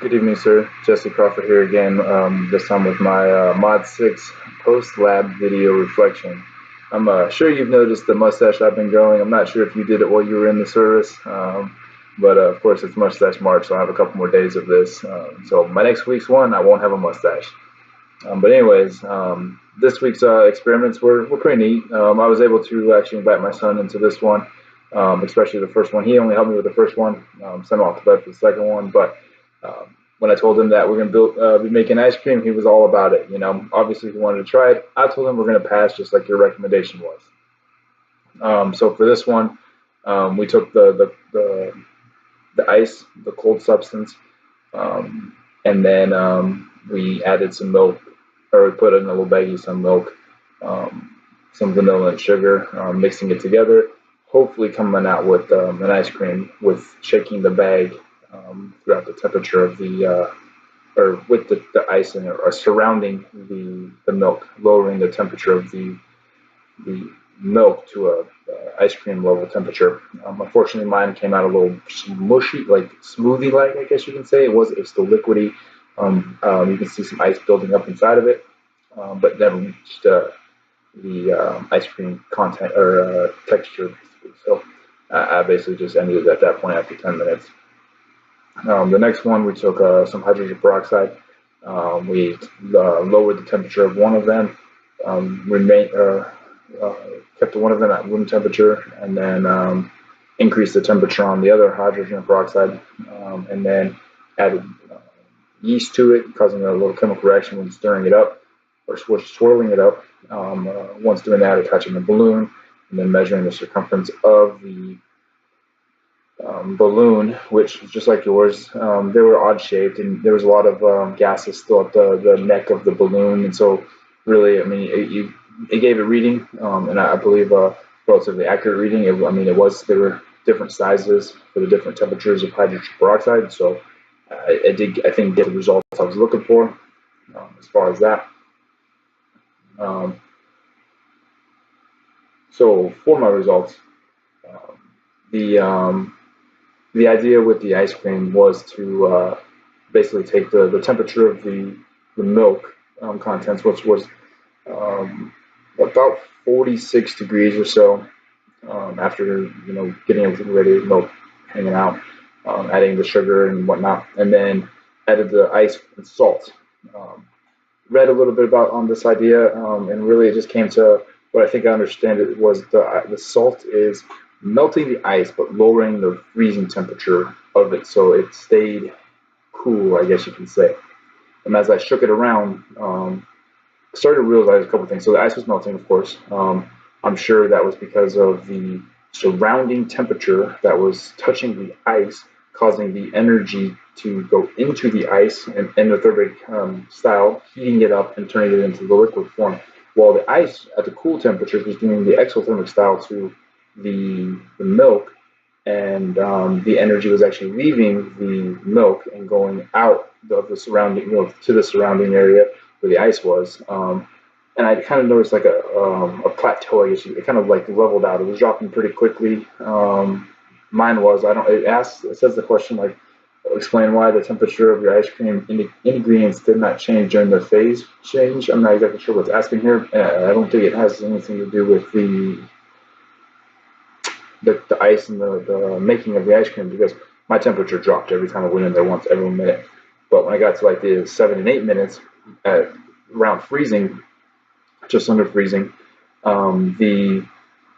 Good evening, sir. Jesse Crawford here again, this time with my Mod 6 post-lab video reflection. I'm sure you've noticed the mustache I've been growing. I'm not sure if you did it while you were in the service, but of course it's Mustache March, so I have a couple more days of this. So my next week's one, I won't have a mustache. But anyways, this week's experiments were pretty neat. I was able to actually invite my son into this one, especially the first one. He only helped me with the first one, sent him off to bed for the second one, but when I told him that we're going to be making ice cream, he was all about it. You know, obviously he wanted to try it. I told him we're going to pass just like your recommendation was. So for this one, we took the ice, the cold substance, and then we added some milk, or we put in a little baggie some milk, some vanilla and sugar, mixing it together, hopefully coming out with an ice cream with shaking the bag throughout the temperature of the or with the ice in it, or surrounding the milk, lowering the temperature of the milk to a ice cream level temperature. Unfortunately, mine came out a little mushy, like smoothie-like, I guess you can say. It's still liquidy. You can see some ice building up inside of it, but never reached the ice cream content or texture, basically. So I basically just ended it at that point after 10 minutes. The next one, we took some hydrogen peroxide. We lowered the temperature of one of them, kept one of them at room temperature, and then increased the temperature on the other hydrogen peroxide, and then added yeast to it, causing a little chemical reaction when stirring it up or swirling it up. Once doing that, attaching a balloon, and then measuring the circumference of the balloon, which just like yours, they were odd shaped, and there was a lot of gases still at the neck of the balloon, and so really, I mean, it gave a reading, and I believe a relatively accurate reading. There were different sizes for the different temperatures of hydrogen peroxide, so I think, get the results I was looking for as far as that. So for my results, the idea with the ice cream was to basically take the temperature of the milk contents, which was about 46 degrees or so, after getting everything ready, milk hanging out, adding the sugar and whatnot, and then added the ice and salt. Read a little bit about on this idea, and really it just came to what I think I understand it was the salt is melting the ice but lowering the freezing temperature of it so it stayed cool, I guess you can say. And as I shook it around, I started to realize a couple things. So the ice was melting, of course. I'm sure that was because of the surrounding temperature that was touching the ice, causing the energy to go into the ice and endothermic style, heating it up and turning it into the liquid form, while the ice at the cool temperatures was doing the exothermic style to the milk, and the energy was actually leaving the milk and going out of the surrounding milk to the surrounding area where the ice was. And I kind of noticed like a plateau, I guess. It kind of like leveled out. It was dropping pretty quickly. Mine was. I don't. It says the question like, explain why the temperature of your ice cream ingredients did not change during the phase change. I'm not exactly sure what's asking here. I don't think it has anything to do with the ice and the making of the ice cream, because my temperature dropped every time I went in there once every minute. But when I got to like the 7 and 8 minutes at around freezing, just under freezing, the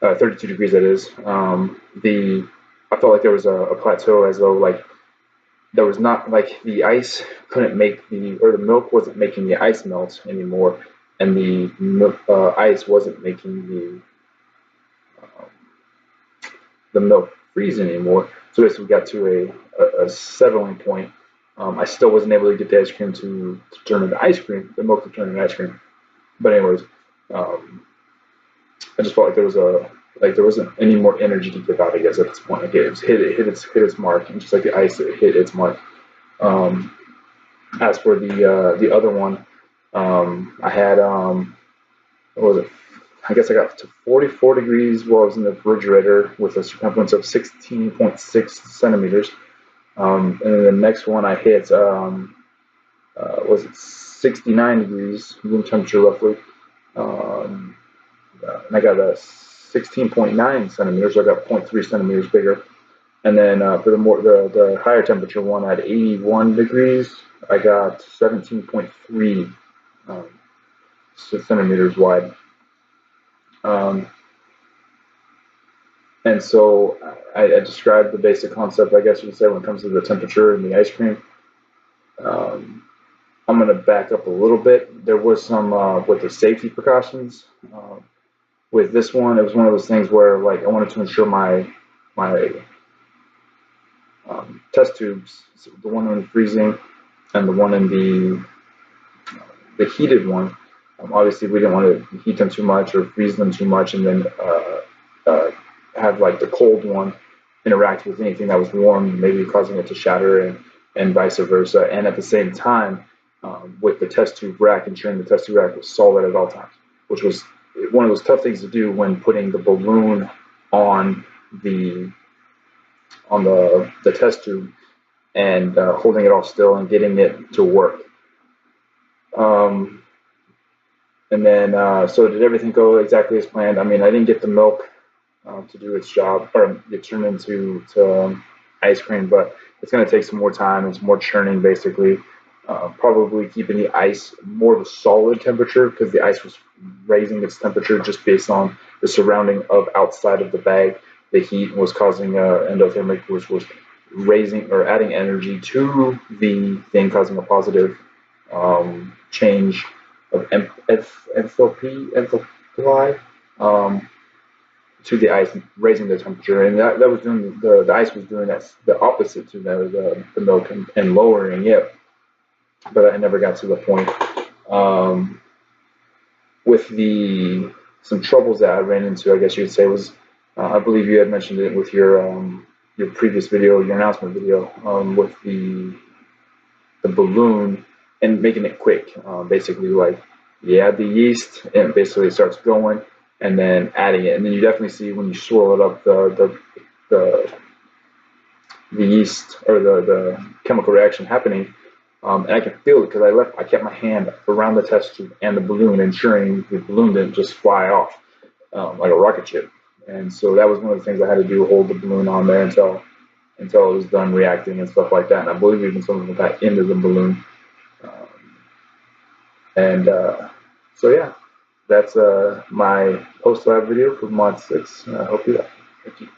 32 degrees that is, I felt like there was a plateau, as though like there was not, like, the ice couldn't make the milk wasn't making the ice melt anymore, and the ice wasn't making the milk freeze anymore. So basically we got to a settling point. I still wasn't able to get the ice cream to turn into ice cream, the milk to turn into ice cream. But anyways, I just felt like there wasn't any more energy to give out, I guess, at this point. Like it hit its mark, and just like the ice, it hit its mark. As for the other one, I had what was it? I guess I got to 44 degrees while I was in the refrigerator with a circumference of 16.6 centimeters. And then the next one I hit was it 69 degrees room temperature roughly. Um, and I got a 16.9 centimeters, so I got 0.3 centimeters bigger. And then for the higher temperature one at 81 degrees, I got 17.3 um, centimeters wide. Um, and so I described the basic concept, I guess you could say, when it comes to the temperature and the ice cream. Um, I'm going to back up a little bit. There was some with the safety precautions. With this one, it was one of those things where like I wanted to ensure my test tubes, so the one in freezing and the one in the heated one. Obviously, we didn't want to heat them too much or freeze them too much, and then have like the cold one interact with anything that was warm, maybe causing it to shatter, and vice versa. And at the same time, with the test tube rack, ensuring the test tube rack was solid at all times, which was one of those tough things to do when putting the balloon on the test tube and holding it all still and getting it to work. Um, and then, so did everything go exactly as planned? I mean, I didn't get the milk to do its job, or get turned into ice cream, but it's going to take some more time and some more churning, basically. Probably keeping the ice more of a solid temperature because the ice was raising its temperature just based on the surrounding of outside of the bag. The heat was causing endothermic, which was raising or adding energy to the thing, causing a positive change of enthalpy to the ice, raising the temperature, and that was doing the ice was doing that the opposite to the milk and lowering it, but I never got to the point. Um, with the some troubles that I ran into, I guess you would say, was I believe you had mentioned it with your previous video, your announcement video, with the balloon and making it quick. Basically, like you add the yeast and basically it starts going, and then adding it, and then you definitely see when you swirl it up the the yeast or the chemical reaction happening. And I can feel it because I kept my hand around the test tube and the balloon, ensuring the balloon didn't just fly off like a rocket ship. And so that was one of the things I had to do, hold the balloon on there until it was done reacting and stuff like that. And I believe even some of it got into the balloon. Um, and so yeah, that's my post lab video for Mod 6. I hope you like it. Thank you.